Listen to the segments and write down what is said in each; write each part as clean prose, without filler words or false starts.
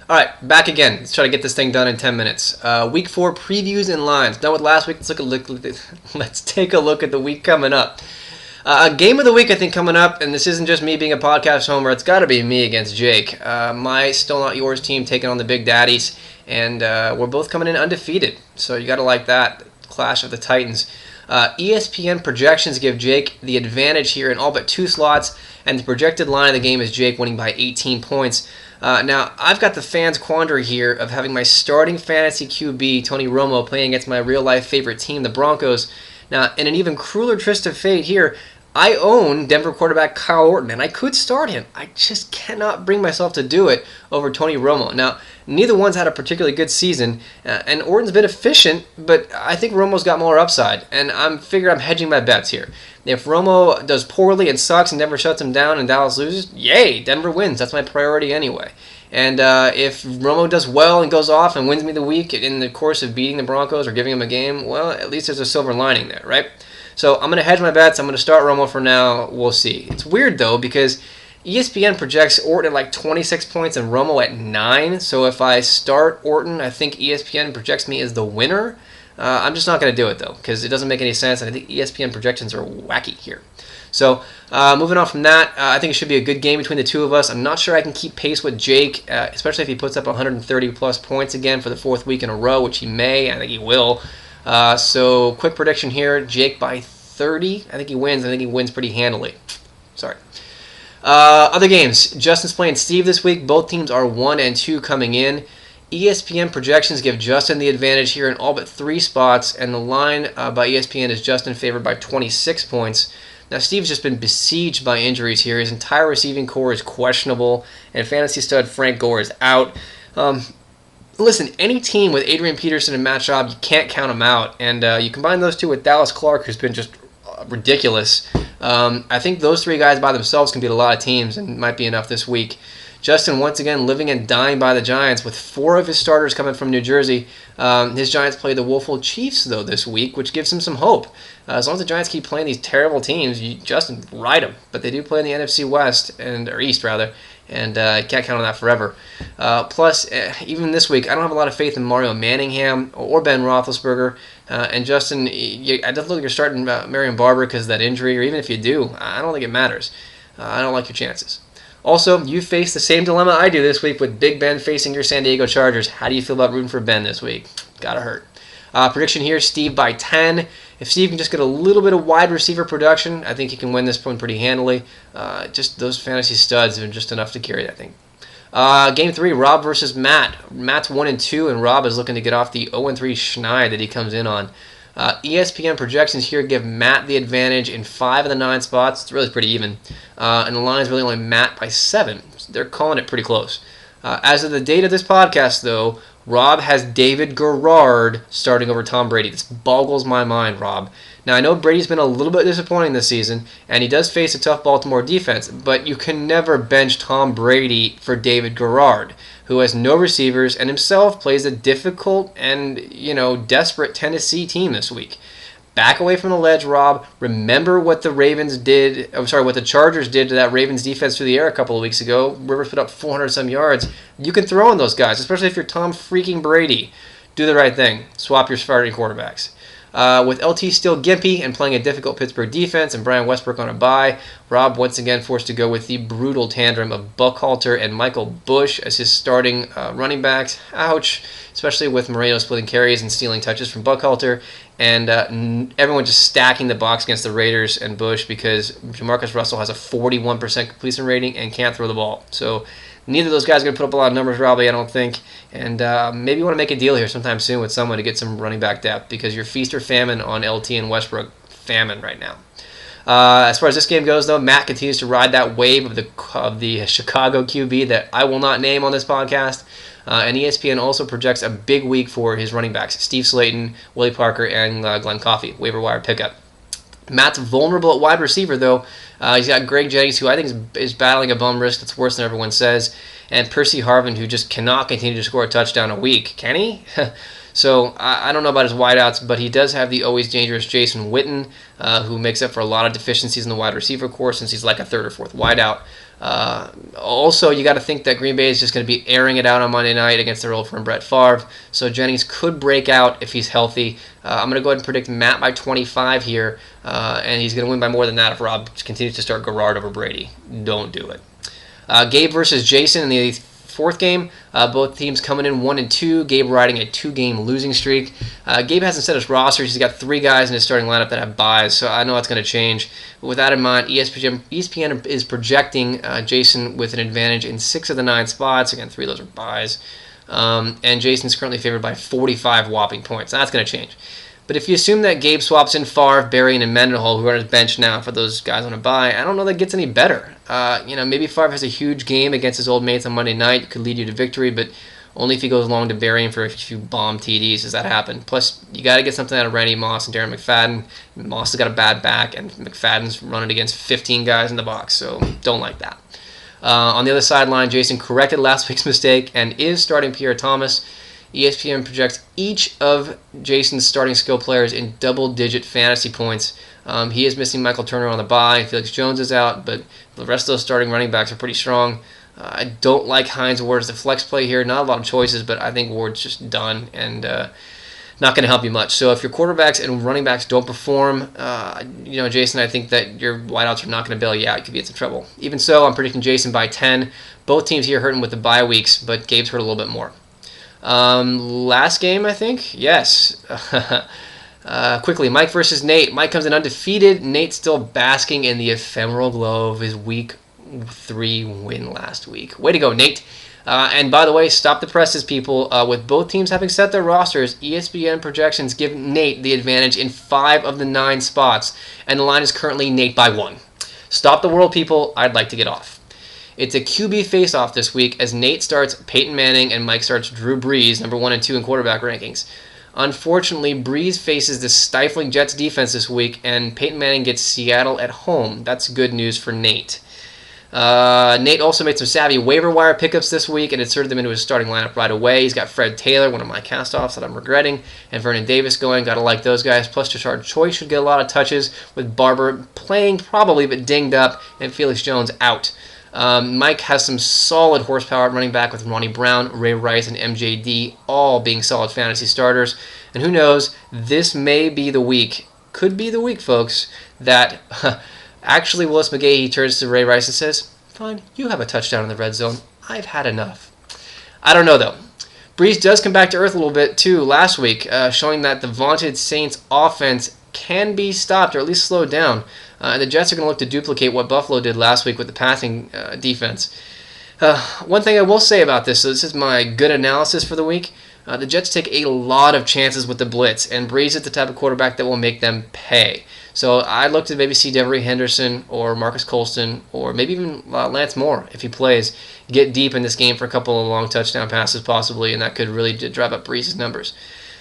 All right, back again. Let's try to get this thing done in 10 minutes. Week 4 previews and lines. Done with last week. Let's take a look at the week coming up. A game of the week, I think, coming up, and this isn't just me being a podcast homer. It's got to be me against Jake. My Still Not Yours team taking on the Big Daddies, and we're both coming in undefeated. So you got to like that. Clash of the Titans. ESPN projections give Jake the advantage here in all but 2 slots, and the projected line of the game is Jake winning by 18 points. Now, I've got the fans' quandary here of having my starting fantasy QB, Tony Romo, playing against my real-life favorite team, the Broncos. Now, in an even crueler twist of fate here, I own Denver quarterback Kyle Orton, and I could start him. I just cannot bring myself to do it over Tony Romo. Now, neither one's had a particularly good season, and Orton's been efficient, but I think Romo's got more upside, and I'm hedging my bets here. If Romo does poorly and sucks and Denver shuts him down and Dallas loses, yay, Denver wins. That's my priority anyway. And if Romo does well and goes off and wins me the week in the course of beating the Broncos or giving them a game, well, at least there's a silver lining there, right? So I'm going to hedge my bets. I'm going to start Romo for now. We'll see. It's weird, though, because ESPN projects Orton at like 26 points and Romo at 9. So if I start Orton, I think ESPN projects me as the winner. I'm just not going to do it, though, because it doesn't make any sense, and I think ESPN projections are wacky here. So moving on from that, I think it should be a good game between the two of us. I'm not sure I can keep pace with Jake, especially if he puts up 130-plus points again for the 4th week in a row, which he may. I think he will. So quick prediction here, Jake by 30. I think he wins. I think he wins pretty handily. Sorry. Other games. Justin's playing Steve this week. Both teams are 1 and 2 coming in. ESPN projections give Justin the advantage here in all but 3 spots, and the line by ESPN is Justin favored by 26 points. Now, Steve's just been besieged by injuries here. His entire receiving core is questionable, and fantasy stud Frank Gore is out. Listen, any team with Adrian Peterson and Matt Schaub, you can't count them out. And you combine those two with Dallas Clark, who's been just ridiculous. I think those 3 guys by themselves can beat a lot of teams and might be enough this week. Justin, once again, living and dying by the Giants with 4 of his starters coming from New Jersey. His Giants play the Woeful Chiefs, though, this week, which gives him some hope. As long as the Giants keep playing these terrible teams, Justin, ride them. But they do play in the NFC West, or East, rather, and can't count on that forever. Plus, even this week, I don't have a lot of faith in Mario Manningham or Ben Roethlisberger. And Justin, I don't think you're starting Marion Barber because of that injury, or even if you do, I don't think it matters. I don't like your chances. Also, you face the same dilemma I do this week with Big Ben facing your San Diego Chargers. How do you feel about rooting for Ben this week? Gotta hurt. Prediction here, Steve by 10. If Steve can just get a little bit of wide receiver production, I think he can win this one pretty handily. Just those fantasy studs have been just enough to carry that thing. Game 3, Rob versus Matt. Matt's 1 and 2, and Rob is looking to get off the 0 and 3 schneid that he comes in on. ESPN projections here give Matt the advantage in 5 of the 9 spots. It's really pretty even. And the line is really only Matt by 7. So they're calling it pretty close. As of the date of this podcast, though, Rob has David Garrard starting over Tom Brady. This boggles my mind, Rob. Now, I know Brady's been a little bit disappointing this season, and he does face a tough Baltimore defense, but you can never bench Tom Brady for David Garrard, who has no receivers and himself plays a difficult and, desperate Tennessee team this week. Back away from the ledge, Rob. Remember what the what the Chargers did to that Ravens defense through the air a couple of weeks ago. Rivers put up 400-some yards. You can throw in those guys, especially if you're Tom freaking Brady. Do the right thing. Swap your starting quarterbacks. With LT still gimpy and playing a difficult Pittsburgh defense and Brian Westbrook on a bye, Rob once again forced to go with the brutal tandem of Buckhalter and Michael Bush as his starting running backs. Ouch, especially with Moreno splitting carries and stealing touches from Buckhalter, and everyone just stacking the box against the Raiders and Bush because Jamarcus Russell has a 41% completion rating and can't throw the ball. So neither of those guys are going to put up a lot of numbers, Robbie, I don't think. And maybe you want to make a deal here sometime soon with someone to get some running back depth because you're feast or famine on LT and Westbrook. Famine right now. As far as this game goes, though, Matt continues to ride that wave of the Chicago QB that I will not name on this podcast. And ESPN also projects a big week for his running backs, Steve Slayton, Willie Parker, and Glenn Coffey, waiver wire pickup. Matt's vulnerable at wide receiver, though. He's got Greg Jennings, who I think is battling a bum wrist that's worse than everyone says, and Percy Harvin, who just cannot continue to score a touchdown a week. Can he? So I don't know about his wideouts, but he does have the always dangerous Jason Witten, who makes up for a lot of deficiencies in the wide receiver core since he's like a third or fourth wideout. Also, you got to think that Green Bay is just going to be airing it out on Monday night against their old friend Brett Favre. So Jennings could break out if he's healthy. I'm going to go ahead and predict Matt by 25 here, and he's going to win by more than that if Rob continues to start Garrard over Brady. Don't do it. Gabe versus Jason in the fourth game. Both teams coming in 1-2. Gabe riding a 2-game losing streak. Gabe hasn't set his rosters. He's got 3 guys in his starting lineup that have buys, so I know that's going to change. But with that in mind, ESPN is projecting Jason with an advantage in 6 of the 9 spots. Again, 3 of those are buys. And Jason's currently favored by 45 whopping points. That's going to change. But if you assume that Gabe swaps in Favre, Berry, and Mendenhall, who are on his bench now for those guys on a bye, I don't know that gets any better. Maybe Favre has a huge game against his old mates on Monday night. It could lead you to victory, but only if he goes long to Berry for a few bomb TDs does that happen. Plus, you got to get something out of Randy Moss and Darren McFadden. Moss has got a bad back, and McFadden's running against 15 guys in the box, so don't like that. On the other sideline, Jason corrected last week's mistake and is starting Pierre Thomas. ESPN projects each of Jason's starting skill players in double-digit fantasy points. He is missing Michael Turner on the bye. Felix Jones is out, but the rest of those starting running backs are pretty strong. I don't like Hines Ward as the flex play here. Not a lot of choices, but I think Ward's just done and not going to help you much. So if your quarterbacks and running backs don't perform, Jason, I think that your wideouts are not going to bail you out. You could be in some trouble. Even so, I'm predicting Jason by 10. Both teams here hurting with the bye weeks, but Gabe's hurt a little bit more. Last game, I think? Yes. Quickly, Mike versus Nate. Mike comes in undefeated. Nate's still basking in the ephemeral glow of his Week 3 win last week. Way to go, Nate. And by the way, stop the presses, people. With both teams having set their rosters, ESPN projections give Nate the advantage in 5 of the 9 spots, and the line is currently Nate by 1. Stop the world, people. I'd like to get off. It's a QB face-off this week as Nate starts Peyton Manning and Mike starts Drew Brees, number 1 and 2 in quarterback rankings. Unfortunately, Brees faces the stifling Jets defense this week, and Peyton Manning gets Seattle at home. That's good news for Nate. Nate also made some savvy waiver wire pickups this week and inserted them into his starting lineup right away. He's got Fred Taylor, one of my cast-offs that I'm regretting, and Vernon Davis going. Got to like those guys. Plus, Jashard Choice should get a lot of touches with Barber playing probably but dinged up and Felix Jones out. Mike has some solid horsepower running back with Ronnie Brown, Ray Rice, and MJD all being solid fantasy starters. And who knows, this may be the week, could be the week, folks, that actually Willis McGahee turns to Ray Rice and says, fine, you have a touchdown in the red zone. I've had enough. I don't know, though. Brees does come back to earth a little bit, too, last week, showing that the vaunted Saints offense can be stopped or at least slowed down. And the Jets are going to look to duplicate what Buffalo did last week with the passing defense. One thing I will say about this, so this is my good analysis for the week, the Jets take a lot of chances with the blitz, and Brees is the type of quarterback that will make them pay. So I look to maybe see Devery Henderson or Marcus Colston or maybe even Lance Moore, if he plays, get deep in this game for a couple of long touchdown passes possibly, and that could really drive up Brees' numbers.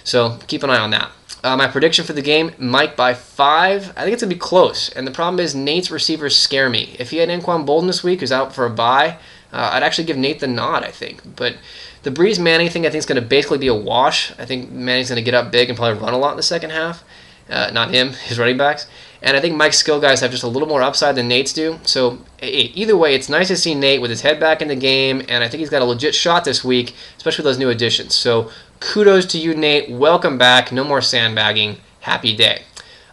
So keep an eye on that. My prediction for the game, Mike by 5. I think it's going to be close. And the problem is Nate's receivers scare me. If he had Anquan Bolden this week, who's out for a bye, I'd actually give Nate the nod, I think. But the Brees Manning thing, I think, is going to basically be a wash. I think Manning's going to get up big and probably run a lot in the second half. Not him, his running backs. And I think Mike's skill guys have just a little more upside than Nate's do. So either way, it's nice to see Nate with his head back in the game, and I think he's got a legit shot this week, especially with those new additions. So kudos to you, Nate. Welcome back. No more sandbagging. Happy day.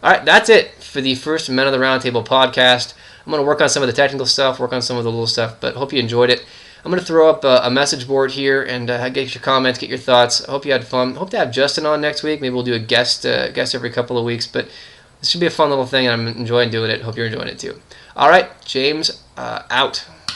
All right, that's it for the first Men of the Roundtable podcast. I'm going to work on some of the technical stuff, work on some of the little stuff, but hope you enjoyed it. I'm going to throw up a message board here and get your comments, get your thoughts. I hope you had fun. Hope to have Justin on next week. Maybe we'll do a guest every couple of weeks, but this should be a fun little thing, and I'm enjoying doing it. Hope you're enjoying it too. All right, James, out.